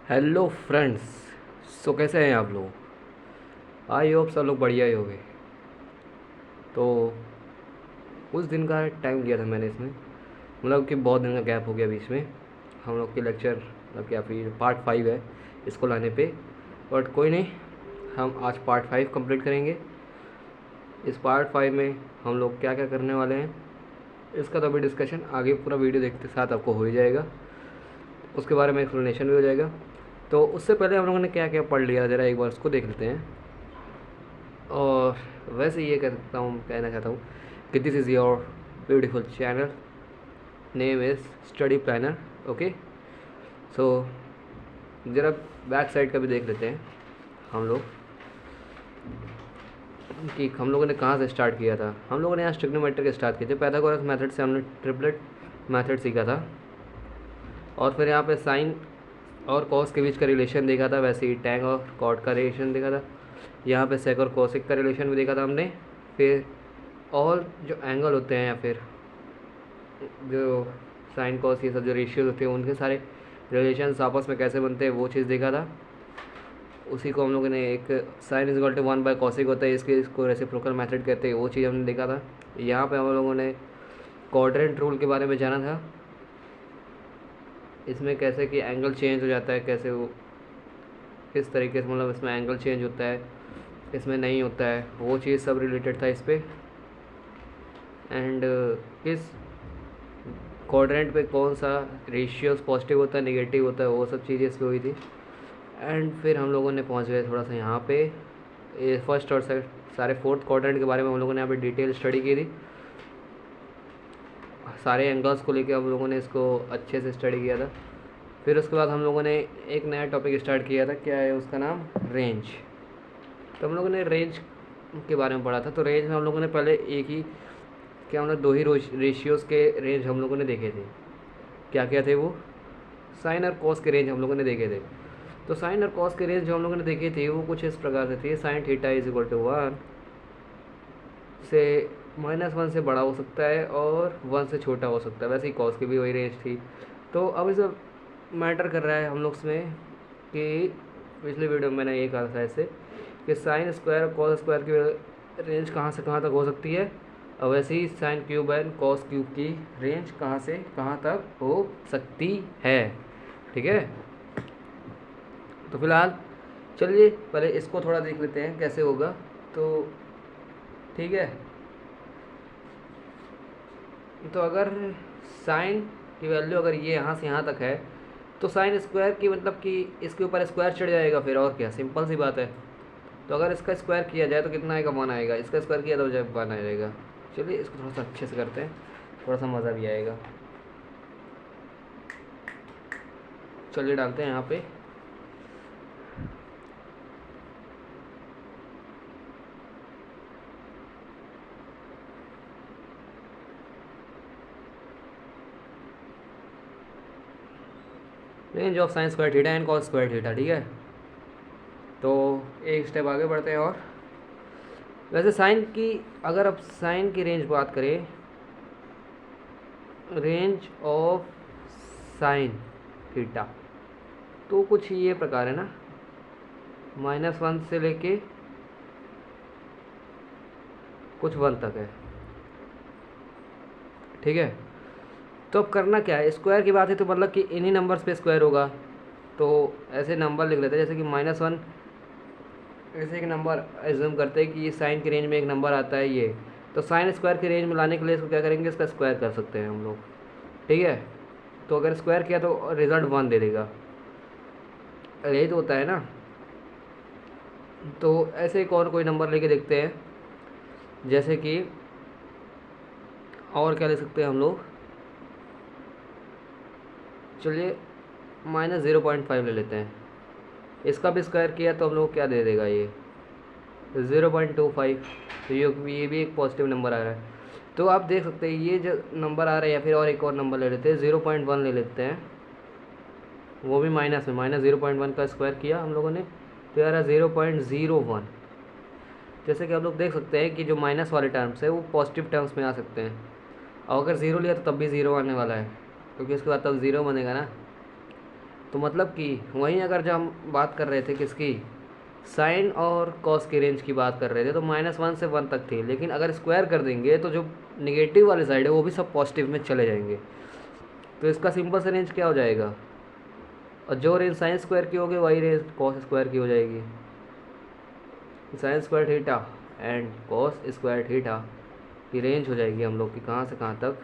Hello friends. सो कैसे हैं आप लोग? आई होप सब लोग बढ़िया ही होंगे। तो कुछ दिन का टाइम दिया था मैंने इसमें, मतलब कि बहुत दिन का गैप हो गया बीच में हम लोग के लेक्चर, मतलब कि अभी पार्ट 5 है इसको लाने पे। बट कोई नहीं, हम आज पार्ट 5 कंप्लीट करेंगे। इस पार्ट 5 में हम लोग क्या क्या करने वाले हैं इसका तो अभी डिस्कशन आगे पूरा वीडियो देखते साथ आपको हो ही जाएगा, उसके बारे में एक्सप्लेनेशन भी हो जाएगा। तो उससे पहले हम लोगों ने क्या क्या पढ़ लिया ज़रा एक बार उसको देख लेते हैं। और वैसे ये कहना चाहता हूँ कि this is your beautiful channel, name is study planner. Okay, so ज़रा बैक साइड का भी देख लेते हैं हम लोग कि हम लोगों ने कहाँ से स्टार्ट किया था। हम लोगों ने यहाँ ट्रिग्नोमेट्री स्टार्ट किए थे, पाइथागोरस मेथड से हमने ट्रिपलेट मेथड सीखा था। और फिर यहाँ पे साइन और कॉस के बीच का रिलेशन देखा था, वैसे ही टैंग और कॉट का रिलेशन देखा था। यहाँ पे सेक और कोसिक का रिलेशन भी देखा था हमने। फिर और जो एंगल होते हैं या फिर जो साइन कॉस ये सब जो रेशियोज होते हैं उनके सारे रिलेशंस आपस में कैसे बनते हैं वो चीज़ देखा था। उसी को हम लोगों ने एक sine is equal to 1 by cosec होता है, इसको रेसिप्रोकल मेथड कहते हैं, वो चीज़ हमने देखा था। यहाँ पे हम लोगों ने क्वाड्रेंट रूल के बारे में जाना था, इसमें कैसे कि एंगल चेंज हो जाता है, कैसे वो किस तरीके से, मतलब इसमें एंगल चेंज होता है इसमें नहीं होता है, वो चीज़ सब रिलेटेड था इस पर। एंड किस क्वाड्रेंट पे कौन सा रेशियोस पॉजिटिव होता है नेगेटिव होता है, वो सब चीज़ें इस पर हुई थी। एंड फिर हम लोगों ने पहुंच गए थोड़ा सा यहाँ पे फर्स्ट और सारे फोर्थ क्वाड्रेंट के बारे में हम लोगों ने यहाँ पे डिटेल स्टडी की थी। सारे एंगल्स को लेकर हम लोगों ने इसको अच्छे से स्टडी किया था। फिर उसके बाद हम लोगों ने एक नया टॉपिक स्टार्ट किया था, क्या है उसका नाम, रेंज। तो हम लोगों ने रेंज के बारे में पढ़ा था। तो रेंज में हम लोगों ने पहले एक ही क्या, मतलब दो ही रेशियोज़ के रेंज हम लोगों ने देखे थे। क्या क्या थे वो, साइन और कॉस के रेंज हम लोगों ने देखे थे। तो साइन और कॉस के रेंज जो हम लोगों ने देखे थे वो कुछ इस प्रकार से थे। Sine theta is equal to 1 से -1 से बड़ा हो सकता है और 1 से छोटा हो सकता है, वैसे ही कॉस की भी वही रेंज थी। तो अब इस मैटर कर रहा है हम लोग में कि पिछले वीडियो में मैंने ये कहा था ऐसे कि साइन स्क्वायर और कॉस स्क्वायर की रेंज कहाँ से कहाँ तक हो सकती है, और वैसे ही sine cube and cos cube की रेंज कहाँ से कहाँ तक हो सकती है। ठीक है, तो फिलहाल चलिए पहले इसको थोड़ा देख लेते हैं कैसे होगा। तो ठीक है, तो अगर साइन की वैल्यू अगर ये यहाँ से यहाँ तक है तो साइन स्क्वायर की मतलब कि इसके ऊपर स्क्वायर चढ़ जाएगा, फिर और क्या, सिंपल सी बात है। तो अगर इसका स्क्वायर किया जाए तो कितना आएगा, 1 आएगा। इसका स्क्वायर किया तो जब 1 आ जाएगा। चलिए इसको थोड़ा सा अच्छे से करते हैं, थोड़ा सा मज़ा भी आएगा। चलिए डालते हैं यहाँ पे range of sine square theta and cos square theta. ठीक है, तो एक स्टेप आगे बढ़ते हैं। और वैसे साइन की, अगर अब साइन की रेंज बात करें, रेंज ऑफ साइन थीटा तो कुछ ये प्रकार है ना, -1 से लेके कुछ 1 तक है। ठीक है, तो अब करना क्या है, स्क्वायर की बात है तो मतलब कि इन्हीं नंबर्स पे स्क्वायर होगा। तो ऐसे नंबर लिख लेते हैं जैसे कि -1, ऐसे एक नंबर एज्यूम करते हैं कि ये साइन की रेंज में एक नंबर आता है ये, तो साइन स्क्वायर की रेंज में लाने के लिए इसको क्या करेंगे, इसका स्क्वायर कर सकते हैं हम लोग। ठीक है, तो अगर स्क्वायर किया तो रिज़ल्ट 1 दे देगा, यही तो होता है ना। तो ऐसे एक और कोई नंबर लेके देखते हैं, जैसे कि और क्या ले सकते हैं हम लोग, चलिए -0.5 ले लेते हैं। इसका भी स्क्वायर किया तो हम लोग क्या दे देगा, ये 0.25। तो ये भी एक पॉजिटिव नंबर आ रहा है। तो आप देख सकते हैं ये जो नंबर आ रहा है, या फिर और एक और नंबर ले लेते हैं, 0.1 ले लेते हैं, वो भी माइनस में, -0.1 का स्क्वायर किया हम लोगों ने तो यार 0.01। जैसे कि आप लोग देख सकते हैं कि जो माइनस वाले टर्म्स है वो पॉजिटिव टर्म्स में आ सकते हैं, और अगर ज़ीरो लिया तो तब भी ज़ीरो आने वाला है, क्योंकि उसके बाद तब ज़ीरो बनेगा ना। तो मतलब कि वहीं अगर जब हम बात कर रहे थे किसकी, साइन और कॉस की रेंज की बात कर रहे थे, तो -1 से 1 तक थी, लेकिन अगर स्क्वायर कर देंगे तो जो निगेटिव वाली साइड है वो भी सब पॉजिटिव में चले जाएंगे। तो इसका सिंपल सा रेंज क्या हो जाएगा, और जो रेंज साइन स्क्वायर की होगी वही रेंज कॉस स्क्वायर की हो जाएगी। Sine square theta and cos square theta की रेंज हो जाएगी हम लोग की कहाँ से कहाँ तक,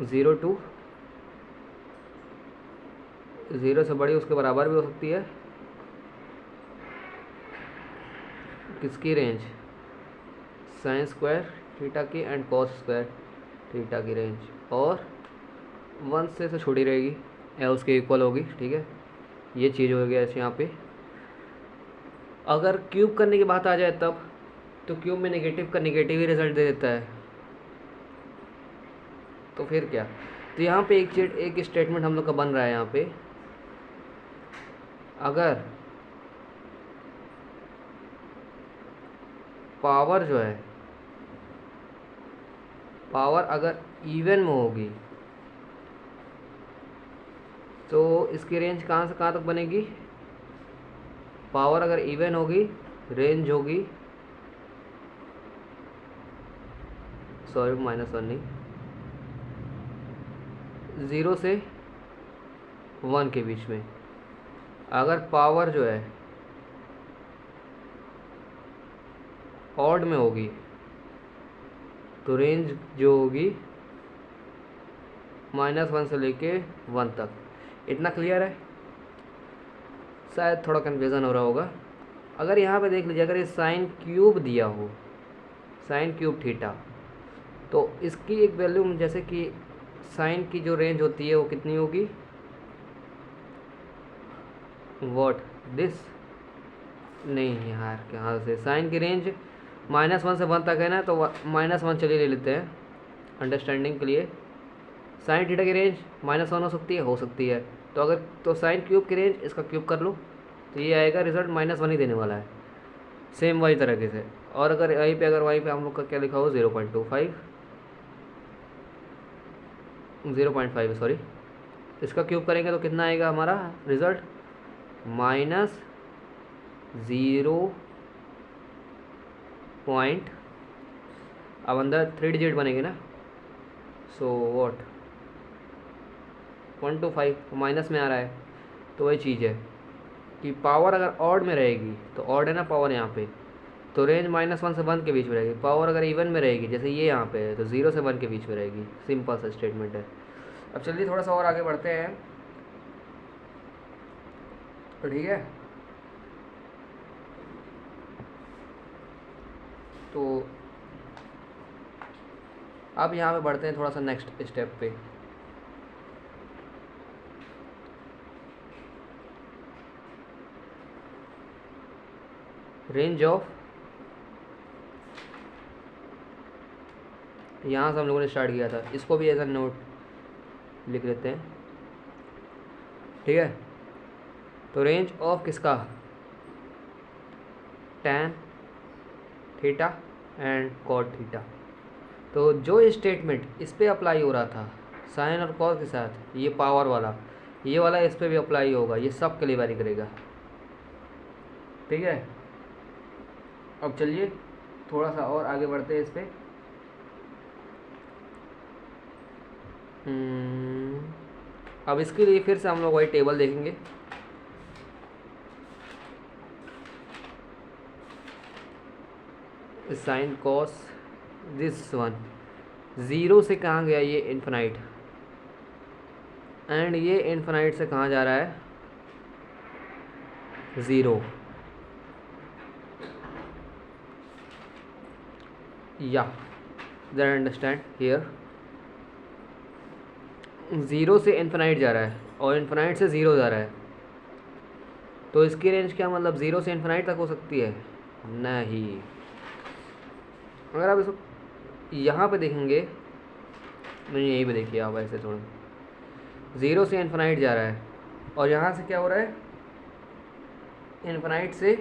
0 to 0 से बड़ी उसके बराबर भी हो सकती है। किसकी रेंज, साइन स्क्वायर थीटा की एंड कॉस स्क्वायर थीटा की रेंज, और 1 से छोटी रहेगी या उसके इक्वल होगी। ठीक है, ये चीज़ हो गया ऐसे यहाँ पे। अगर क्यूब करने की बात आ जाए तब, तो क्यूब में नेगेटिव का नेगेटिव ही रिजल्ट दे देता है, तो फिर क्या। तो यहाँ पे एक स्टेटमेंट हम लोग का बन रहा है यहाँ पे, अगर पावर जो है, पावर अगर इवन में होगी तो इसकी रेंज कहाँ से कहाँ तक बनेगी, पावर अगर इवन होगी रेंज होगी, सॉरी -1 नहीं, 0 से 1 के बीच में। अगर पावर जो है ऑड में होगी तो रेंज जो होगी -1 से लेके 1 तक। इतना क्लियर है, शायद थोड़ा कन्फ्यूज़न हो रहा होगा। अगर यहाँ पे देख लीजिए, अगर ये साइन क्यूब दिया हो, साइन क्यूब थीटा, तो इसकी एक वैल्यू जैसे कि साइन की जो रेंज होती है वो कितनी होगी, वॉट दिस नहीं यार, कहाँ से साइन की रेंज -1 से 1 तक है ना, तो -1 चलिए ले लेते हैं अंडरस्टैंडिंग के लिए। साइन थीटा की रेंज -1 हो सकती है। तो अगर तो साइन क्यूब की रेंज इसका क्यूब कर लो तो ये आएगा, रिजल्ट -1 ही देने वाला है, सेम वही तरीके से। और अगर वहीं पे हम लोग का क्या लिखा हो, 0.25 0.5 सॉरी, इसका क्यूब करेंगे तो कितना आएगा हमारा रिजल्ट, -0 पॉइंट, अब अंदर 3 डिजिट बनेंगे ना, सो वॉट 125 माइनस में आ रहा है। तो वही चीज़ है कि पावर अगर ऑड में रहेगी, तो ऑड है ना पावर यहाँ पे, तो रेंज -1 से 1 के बीच में रहेगी। पावर अगर इवन में रहेगी, जैसे ये यहाँ पे है, तो 0 से 1 के बीच में रहेगी। सिंपल सा स्टेटमेंट है। अब चलिए थोड़ा सा और आगे बढ़ते हैं, तो ठीक है। तो अब यहाँ पे बढ़ते हैं थोड़ा सा नेक्स्ट स्टेप पे। रेंज ऑफ, यहाँ से हम लोगों ने स्टार्ट किया था, इसको भी एज अ नोट लिख लेते हैं, ठीक है। तो रेंज ऑफ किसका, tan theta and cot theta. तो जो स्टेटमेंट इस पे अप्लाई हो रहा था साइन और कॉस के साथ, ये पावर वाला, ये वाला इस पे भी अप्लाई होगा, ये सब के लिए वैरी करेगा, ठीक है। अब चलिए थोड़ा सा और आगे बढ़ते हैं इस पे। अब इसके लिए फिर से हम लोग वही टेबल देखेंगे। साइन कॉस दिस वन, 0 से कहाँ गया ये इन्फिनाइट, एंड ये इन्फिनाइट से कहाँ जा रहा है 0, या दैट अंडरस्टैंड हियर। 0 से इन्फिनाइट जा रहा है और इन्फिनाइट से 0 जा रहा है, तो इसकी रेंज क्या, मतलब 0 से इन्फिनाइट तक हो सकती है नहीं। अगर आप इसको यहाँ पे देखेंगे, नहीं यहीं पे देखिए आप, ऐसे थोड़ा 0 से इन्फिनाइट जा रहा है और यहाँ से क्या हो रहा है इन्फिनाइट से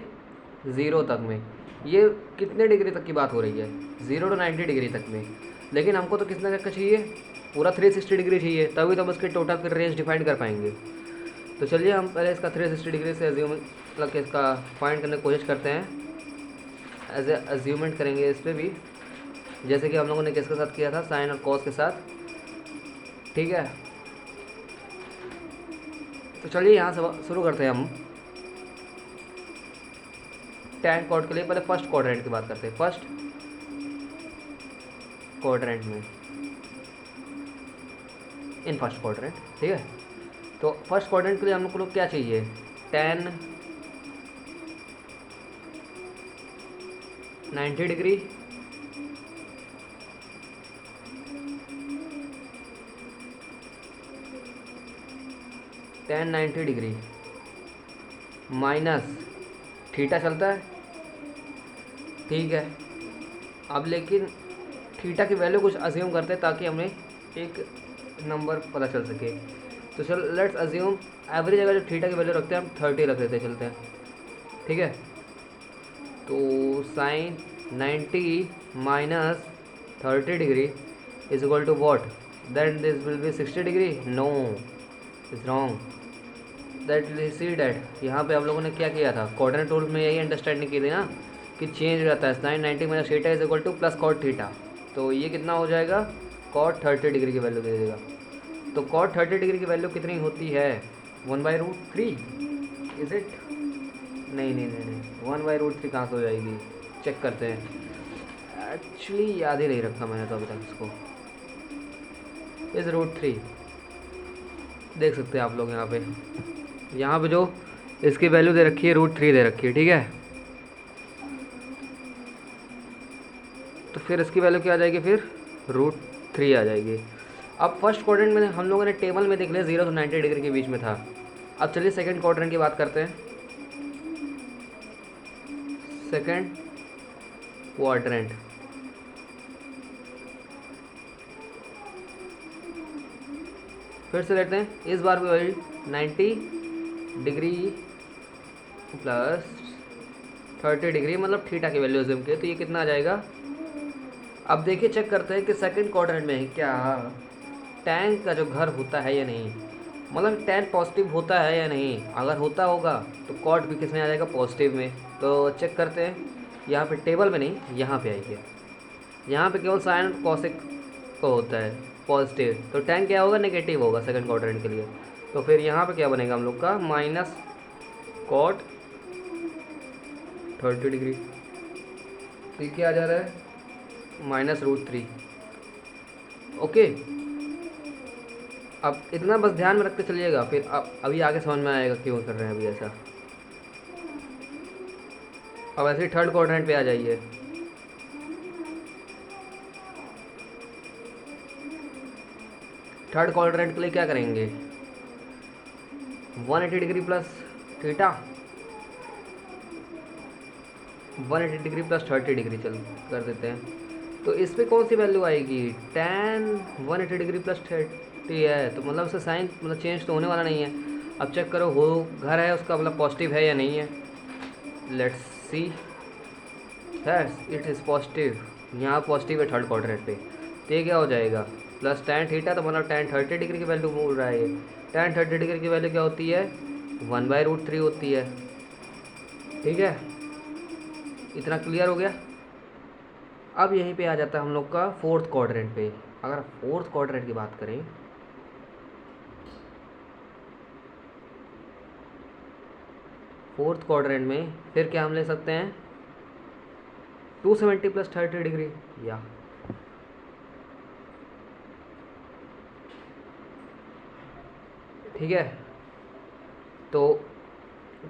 0 तक में। ये कितने डिग्री तक की बात हो रही है, 0 to 90 डिग्री तक में। लेकिन हमको तो कितना तक का चाहिए, पूरा 360 डिग्री चाहिए, तभी तो हम उसके टोटल फिर रेंज डिफाइन कर पाएंगे। तो चलिए हम पहले इसका 360 डिग्री से एज्यूम मतलब कि इसका फाइंड करने की कोशिश करते हैं, एज ए एज्यूमेंट करेंगे इस पर भी, जैसे कि हम लोगों ने किसके साथ किया था, साइन और कॉस के साथ। ठीक है, तो चलिए यहाँ से शुरू करते हैं हम। टैन कॉर्ड के लिए पहले फर्स्ट क्वाड्रेंट की बात करते हैं। फर्स्ट क्वाड्रेंट में, इन फर्स्ट क्वाड्रेंट, ठीक है। तो फर्स्ट क्वाड्रेंट के लिए हम लोग क्या चाहिए, tan 90 degree tan 90 degree minus theta चलता है, ठीक है। अब लेकिन थीटा की वैल्यू कुछ अज्यूम करते हैं ताकि हमें एक नंबर पता चल सके। तो चल लेट्स अज्यूम एवरेज अगर जो थीटा की वैल्यू रखते हैं हम 30 रख देते चलते हैं, ठीक है। तो sine 90 minus 30 degree is equal to what, then this will be 60 degree, no is wrong, that we see that. यहाँ पे हम लोगों ने क्या किया था, क्वाड्रेंट रूल में यही अंडरस्टैंडिंग की थी ना कि चेंज हो जाता है, sine 90 minus theta is equal to plus cot theta. तो ये कितना हो जाएगा, कॉट 30 डिग्री की वैल्यू दे देगा। तो कॉट 30 डिग्री की वैल्यू कितनी होती है, 1/√3 इज इट, नहीं नहीं नहीं नहीं 1/√3 कहाँ से हो जाएगी, चेक करते हैं। एक्चुअली याद ही नहीं रखा मैंने तो अभी तक इसको, इज √3 देख सकते हैं आप लोग यहाँ पे जो इसकी वैल्यू दे रखी है √3 दे रखी है, ठीक है। तो फिर इसकी वैल्यू क्या आ जाएगी, फिर √3 आ जाएगी। अब फर्स्ट क्वाड्रेंट में हम लोगों ने टेबल में देख लिया 0 से 90 डिग्री के बीच में था। अब चलिए सेकंड क्वाड्रेंट की बात करते हैं। सेकंड क्वाड्रेंट, फिर से लेते हैं, इस बार भी वही 90 डिग्री प्लस 30 डिग्री मतलब थीटा की वैल्यू अज्यूम की, तो ये कितना आ जाएगा। अब देखिए चेक करते हैं कि सेकंड क्वाड्रेंट में क्या टैन का जो घर होता है या नहीं, मतलब टैन पॉजिटिव होता है या नहीं। अगर होता होगा तो कॉट भी किस में आ जाएगा, पॉजिटिव में। तो चेक करते हैं, यहाँ पे टेबल में नहीं, यहाँ पे आइए, यहाँ पे केवल साइन कॉसिक को होता है पॉजिटिव, तो टैन क्या होगा, नेगेटिव होगा सेकंड क्वाड्रेंट के लिए। तो फिर यहाँ पे क्या बनेगा हम लोग का, माइनस कॉट 30 डिग्री, तो क्या आ जा रहा है, -√3। ओके, अब इतना बस ध्यान में रखते चलिएगा, फिर अब अभी आगे समझ में आएगा क्यों कर रहे हैं अभी ऐसा। अब ऐसे ही थर्ड क्वाड्रेंट पे आ जाइए। थर्ड क्वाड्रेंट के लिए क्या करेंगे, 180 degree plus theta, 180 degree plus 30 degree चल कर देते हैं। तो इस पर कौन सी वैल्यू आएगी, टैन 180 डिग्री प्लस 30 है, तो मतलब उससे साइन मतलब चेंज तो होने वाला नहीं है। अब चेक करो हो घर है उसका मतलब पॉजिटिव है या नहीं है, let's see, yes it is positive, यहाँ पॉजिटिव है थर्ड क्वाड्रेंट पे। तो ये क्या हो जाएगा, प्लस टैन थीटा, तो मतलब टैन 30 डिग्री की वैल्यू बोल रहा है ये। टैन 30 डिग्री की वैल्यू क्या होती है, 1/√3 होती है, ठीक है। इतना क्लियर हो गया। अब यहीं पे आ जाता है हम लोग का फोर्थ क्वाड्रेंट पे। अगर फोर्थ क्वाड्रेंट की बात करें, फोर्थ क्वाड्रेंट में फिर क्या हम ले सकते हैं, 270 प्लस 30 डिग्री, या ठीक है। तो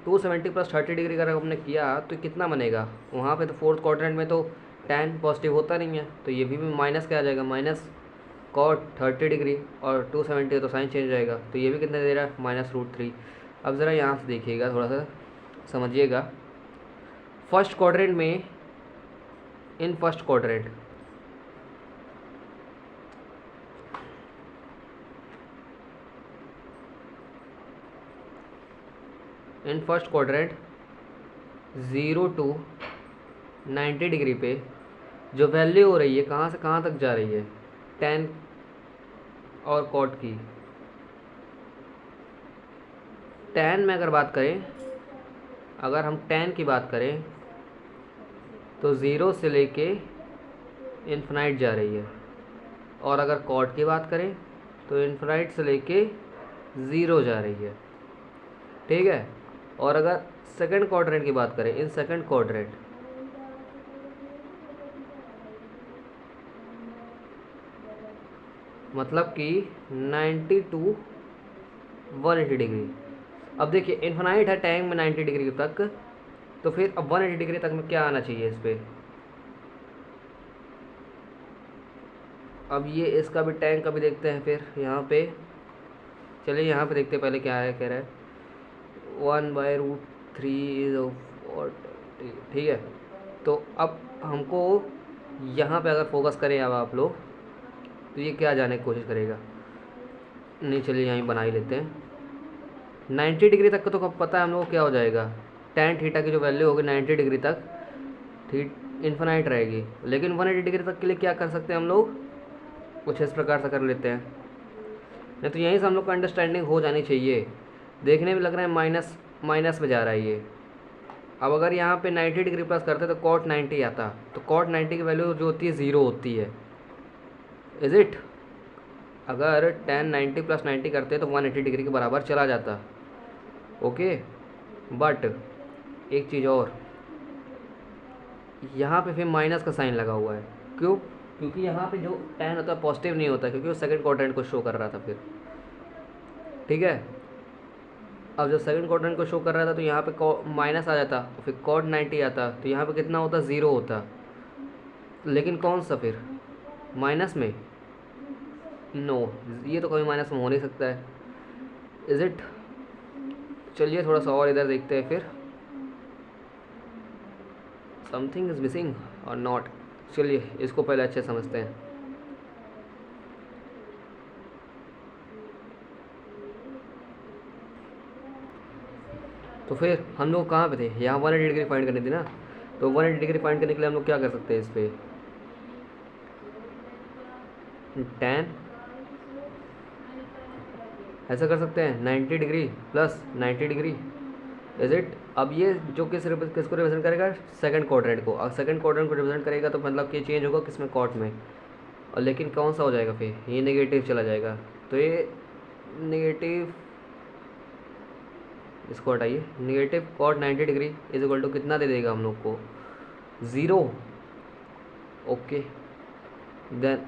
270 प्लस 30 डिग्री अगर हमने किया तो कितना बनेगा, वहाँ पे तो फोर्थ क्वाड्रेंट में तो टैन पॉजिटिव होता नहीं है, तो ये भी माइनस क्या आ जाएगा, माइनस कॉट 30 डिग्री, और 270 तो साइन चेंज हो जाएगा, तो ये भी कितना दे रहा है, -√3। अब ज़रा यहाँ से देखिएगा, थोड़ा सा समझिएगा। फर्स्ट क्वाड्रेंट में, in first quadrant, in first quadrant 0 to 90 degree पे जो वैल्यू हो रही है कहाँ से कहाँ तक जा रही है, टैन और कॉट की। tan में अगर बात करें, अगर हम tan की बात करें तो 0 से लेके इन्फिनाइट जा रही है, और अगर कॉट की बात करें तो इन्फिनाइट से लेके 0 जा रही है। ठीक है, और अगर सेकंड क्वाड्रेंट की बात करें, इन सेकंड क्वाड्रेंट मतलब कि 90 टू 180 डिग्री। अब देखिए इन्फिनाइट है टैंक में 90 डिग्री तक, तो फिर अब 180 डिग्री तक में क्या आना चाहिए इस पर। अब ये इसका भी टैंक का भी देखते हैं फिर यहाँ पे। चलिए यहाँ पे देखते हैं पहले क्या है, कह रहा है 1/√3 इज। ठीक है, तो अब हमको यहाँ पे अगर फोकस करें अब आप लोग, तो ये क्या जाने की कोशिश करेगा। नहीं, चलिए यहीं बना ही लेते हैं। 90 डिग्री तक का तो पता है हम लोग को क्या हो जाएगा, tan थीटा की जो वैल्यू होगी 90 डिग्री तक इन्फिनाइट रहेगी। लेकिन 180 डिग्री तक के लिए क्या कर सकते हैं हम लोग, कुछ इस प्रकार से कर लेते हैं। नहीं तो यहीं से हम लोग को अंडरस्टैंडिंग हो जानी चाहिए। देखने में लग रहा है माइनस माइनस में जा रहा है ये। अब अगर यहाँ पे 90 डिग्री प्लस करते तो cot 90 आता, तो cot 90 की वैल्यू जो होती है 0 होती है। इज इट, अगर tan 90 प्लस 90 करते तो 180 डिग्री के बराबर चला जाता। ओके, बट एक चीज़ और, यहाँ पे फिर माइनस का साइन लगा हुआ है। क्यों? क्योंकि यहाँ पे जो tan होता है पॉजिटिव नहीं होता, क्योंकि वो सेकंड क्वाड्रेंट को शो कर रहा था फिर। ठीक है, अब जब सेकंड क्वाड्रेंट को शो कर रहा था तो यहाँ पे माइनस आ जाता, फिर cot 90 आता, तो यहाँ पे कितना होता, 0 होता। लेकिन कौन सा फिर, माइनस में? नो, ये तो कभी माइनस में हो नहीं सकता है। Is it? चलिए थोड़ा सा और इधर देखते हैं फिर, समथिंग इज मिसिंग और नॉट। चलिए इसको पहले अच्छे समझते हैं। तो फिर हम लोग कहाँ पे थे, यहाँ 180 डिग्री फाइंड करनी थी ना। तो 180 डिग्री फाइंड करने के लिए हम लोग क्या कर सकते हैं, इस पर tan ऐसा कर सकते हैं 90 degree plus 90 degree. Is it? अब ये जो किसको रिप्रेजेंट करेगा, सेकंड क्वाड्रेंट को। अब सेकंड क्वाड्रेंट को रिप्रेजेंट करेगा तो मतलब कि चेंज होगा किसमें, कॉट में। और लेकिन कौन सा हो जाएगा फिर, ये नेगेटिव चला जाएगा। तो ये नेगेटिव, इसको हटाइए, negative cot 90 degree is equal to कितना दे देगा हम लोग को, 0। ओके, देन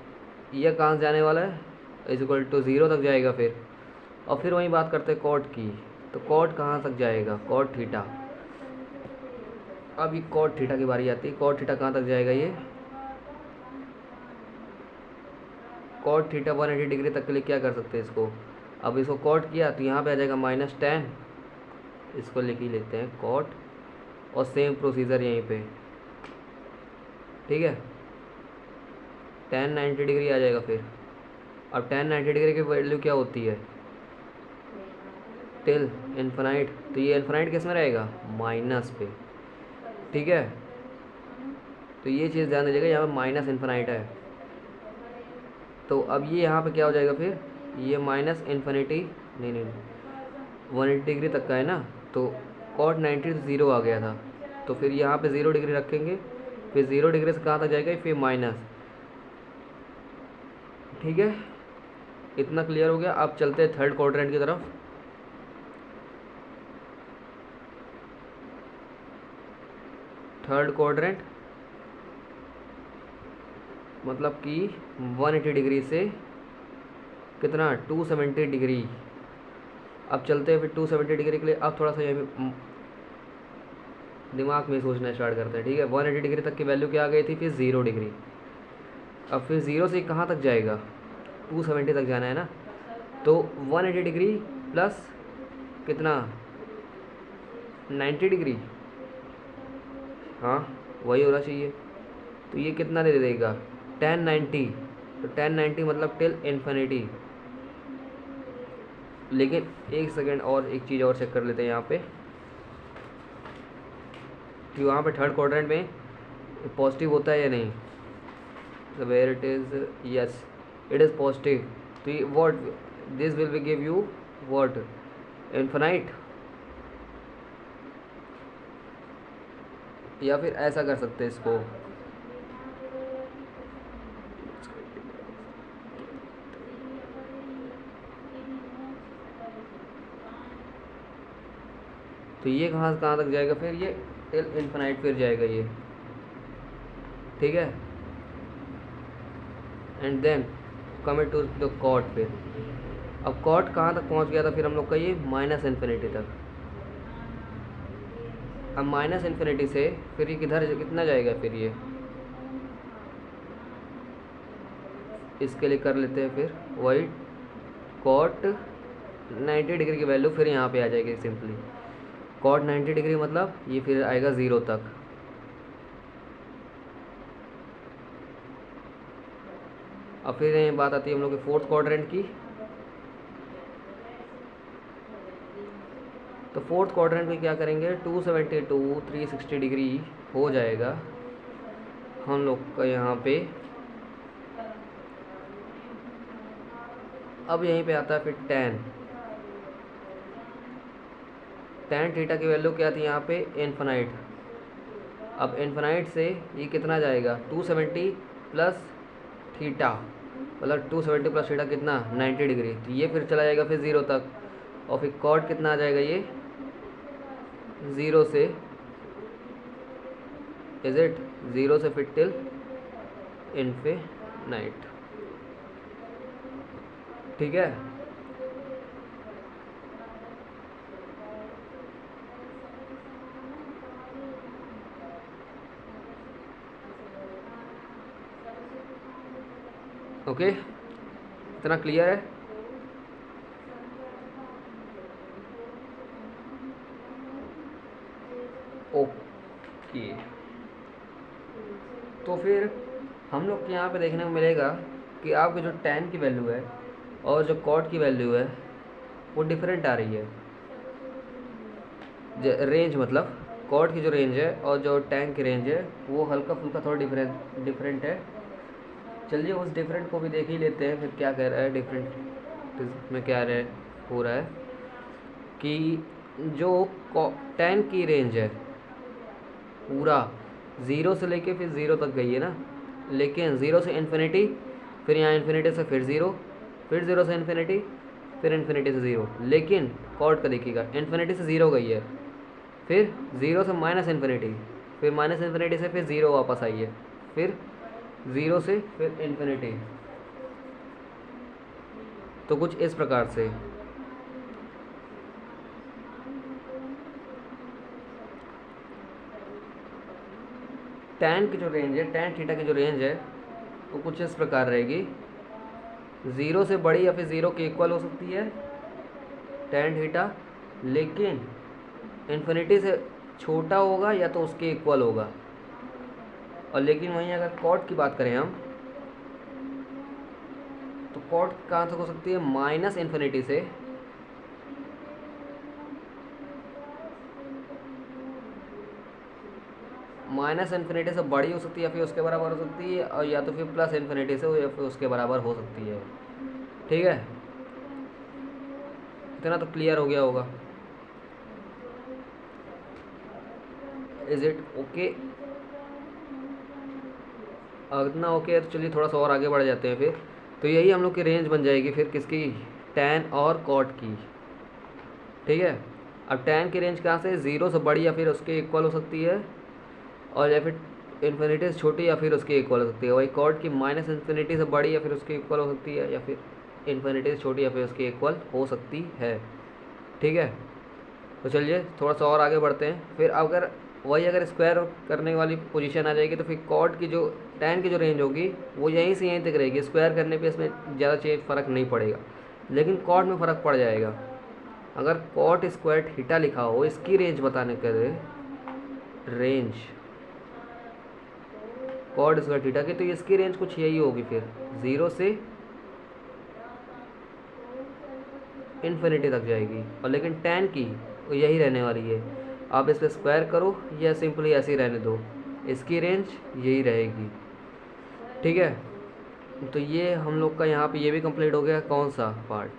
ये कहाँ से जाने वाला है, इज इक्वल टू 0 तक जाएगा फिर। और फिर वहीं बात करते हैं cot की, तो cot कहाँ तक जाएगा, cot थीटा। अब ये cot थीटा की बारी आती है, cot थीटा कहाँ तक जाएगा, ये cot थीटा 180 डिग्री तक के लिए क्या कर सकते हैं इसको। अब इसको cot किया तो यहाँ पे आ जाएगा -tan, इसको लिख ही लेते हैं cot, और सेम प्रोसीजर यहीं पे। ठीक है, tan 90 डिग्री आ जाएगा फिर। अब tan 90 डिग्री की वैल्यू क्या होती है, टिल इन्फिनाइट, तो ये इन्फिनाइट किस में रहेगा, माइनस पे। ठीक है, तो ये चीज़ ध्यान दीजिएगा, यहाँ पे माइनस इन्फिनाइट है। तो अब ये यहाँ पे क्या हो जाएगा फिर, ये माइनस इन्फिनिटी, नहीं 180 डिग्री तक का है ना, तो cot 90 तो 0 आ गया था, तो फिर यहाँ पे 0 डिग्री रखेंगे, फिर 0 डिग्री से कहाँ तक जाएगा, फिर माइनस। ठीक है, इतना क्लियर हो गया। अब चलते हैं थर्ड क्वाड्रेंट की तरफ। थर्ड क्वाड्रेंट मतलब कि 180 डिग्री से कितना, 270 डिग्री। अब चलते हैं फिर 270 डिग्री के लिए। अब थोड़ा सा यहाँ दिमाग में सोचना स्टार्ट करते हैं। ठीक है, 180 डिग्री तक की वैल्यू क्या आ गई थी, फिर 0 डिग्री। अब फिर 0 से कहाँ तक जाएगा, 270 तक जाना है ना, तो 180 डिग्री प्लस कितना, 90 डिग्री, हाँ वही होना चाहिए। तो ये कितना दे देगा, tan 90, तो tan 90 मतलब टिल इन्फिनिटी। लेकिन एक सेकेंड और एक चीज़ और चेक कर लेते हैं यहाँ पे, कि वहाँ पे थर्ड क्वाड्रेंट में पॉजिटिव होता है या नहीं। Where it is, yes it is positive. तो ये what this will be give you what infinite, या फिर ऐसा कर सकते हैं इसको, तो ये कहाँ से कहाँ तक जाएगा, फिर ये टिल इन्फिनाइट फिर जाएगा ये, ठीक है। And then coming to the cot, फिर अब कॉट कहाँ तक पहुँच गया था फिर हम लोग का, ये माइनस इन्फिनिटी तक। अब माइनस इन्फिनिटी से फिर ये कितना जाएगा, फिर ये इसके लिए कर लेते हैं फिर वही कॉट 90 डिग्री की वैल्यू फिर यहाँ पे आ जाएगी सिंपली। कॉट 90 डिग्री मतलब ये फिर आएगा 0 तक। अब फिर ये बात आती है हम लोग के फोर्थ क्वाड्रेंट की। तो फोर्थ क्वाड्रेंट में क्या करेंगे, 272 360 डिग्री हो जाएगा हम लोग का यहाँ पे। अब यहीं पे आता है फिर tan थीटा की वैल्यू क्या थी यहाँ पे, इन्फिनाइट। अब इन्फिनाइट से ये कितना जाएगा, 270 प्लस थीटा, मतलब 270 प्लस थीटा कितना, 90 डिग्री। तो ये फिर चला जाएगा फिर 0 तक। और फिर कॉट कितना आ जाएगा, ये 0 से, इज इट 0 से फिर टिल इन्फिनाइट, ठीक है। ओके, इतना क्लियर है। ओके, तो फिर हम लोग के यहाँ पे देखने को मिलेगा कि आपके जो tan की वैल्यू है और जो कॉट की वैल्यू है वो डिफरेंट आ रही है। रेंज मतलब कॉट की जो रेंज है और जो tan की रेंज है वो हल्का फुल्का थोड़ा डिफरेंट है। चलिए उस डिफरेंट को भी देख ही लेते हैं, फिर क्या कह रहा है डिफरेंट में, क्या हो रहा है कि जो tan की रेंज है पूरा 0 से लेके फिर 0 तक गई है ना, लेकिन 0 से इन्फिनिटी, फिर यहाँ इन्फिनिटी से फिर 0, फिर 0 से इन्फिनिटी, फिर इन्फिनिटी से 0। लेकिन कॉट का देखिएगा, इन्फिनिटी से 0 गई है, फिर 0 से माइनस इन्फिनिटी, फिर माइनस इन्फिनिटी से फिर 0 वापस आई है, फिर 0 से फिर इन्फिनिटी। तो कुछ इस प्रकार से। tan की जो रेंज है, tan थीटा की जो रेंज है वो कुछ इस प्रकार रहेगी, 0 से बड़ी या फिर 0 के इक्वल हो सकती है tan थीटा, लेकिन इन्फिनिटी से छोटा होगा या तो उसके इक्वल होगा। और लेकिन वहीं अगर कॉट की बात करें हम, तो कॉट कहाँ तक हो सकती है, माइनस इन्फिनिटी से बड़ी हो सकती है या फिर उसके बराबर हो सकती है, और या तो फिर प्लस इन्फिनिटी से या फिर उसके बराबर हो सकती है, ठीक है। इतना तो क्लियर हो गया होगा, इज इट ओके। इतना ओके है तो चलिए थोड़ा सा और आगे बढ़ जाते हैं फिर। तो यही हम लोग की रेंज बन जाएगी फिर किसकी, tan और कॉट की, ठीक है। अब tan की रेंज कहाँ से, 0 से बड़ी या फिर उसके इक्वल हो सकती है, और या फिर इन्फिनिटी से छोटी या फिर उसके इक्वल हो सकती है। वही कॉट की माइनस इन्फिनिटी से बड़ी या फिर उसके इक्वल हो सकती है, या फिर इन्फिनिटी से छोटी या फिर उसके इक्वल हो सकती है, ठीक है। तो चलिए थोड़ा सा और आगे बढ़ते हैं। फिर अगर स्क्वायर करने वाली पोजीशन आ जाएगी तो फिर कॉट की जो tan की जो रेंज होगी वो यहीं से यहीं तक रहेगी। स्क्वायर करने पे इसमें ज़्यादा फ़र्क नहीं पड़ेगा, लेकिन कॉट में फ़र्क पड़ जाएगा। अगर कॉट स्क्वायर थीटा लिखा हो, इसकी रेंज बताने के लिए, रेंज कॉट स्क्वायर थीटा की, तो इसकी रेंज कुछ यही होगी फिर 0 से इन्फिनिटी तक जाएगी। और लेकिन tan की वो यही रहने वाली है। आप इस पर स्क्वायर करो या सिंपली ऐसे ही रहने दो, इसकी रेंज यही रहेगी, ठीक है। तो ये हम लोग का यहाँ पे ये भी कंप्लीट हो गया। कौन सा पार्ट?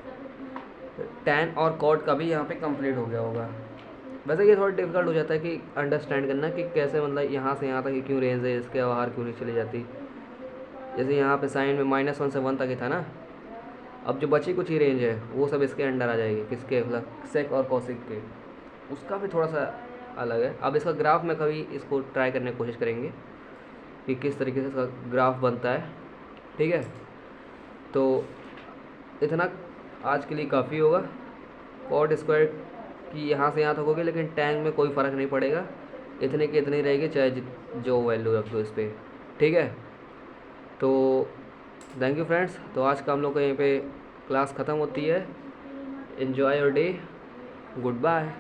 टैन और कॉट का भी यहाँ पे कंप्लीट हो गया होगा। वैसे ये थोड़ा डिफिकल्ट हो जाता है कि अंडरस्टैंड करना कि कैसे मतलब यहाँ से यहाँ तक ये क्यों रेंज है, इसके बाहर क्यों नहीं चली जाती। जैसे यहाँ पे साइन में -1 से 1 तक ही था ना, अब जो बची कुछ ही रेंज है वो सब इसके अंडर आ जाएगी। किसके? मतलब सेक और कॉसिक के। उसका भी थोड़ा सा अलग है। अब इसका ग्राफ में कभी इसको ट्राई करने की कोशिश करेंगे कि किस तरीके से इसका ग्राफ बनता है। ठीक है, तो इतना आज के लिए काफ़ी होगा। कॉट स्क्वायर की यहाँ से यहाँ तक होगी, लेकिन टैंक में कोई फ़र्क नहीं पड़ेगा, इतने की इतनी रहेगी चाहे जो वैल्यू रख दो इस पर। ठीक है, तो थैंक यू फ्रेंड्स। तो आज का हम लोग का यहीं पे क्लास ख़त्म होती है। Enjoy your day, good bye.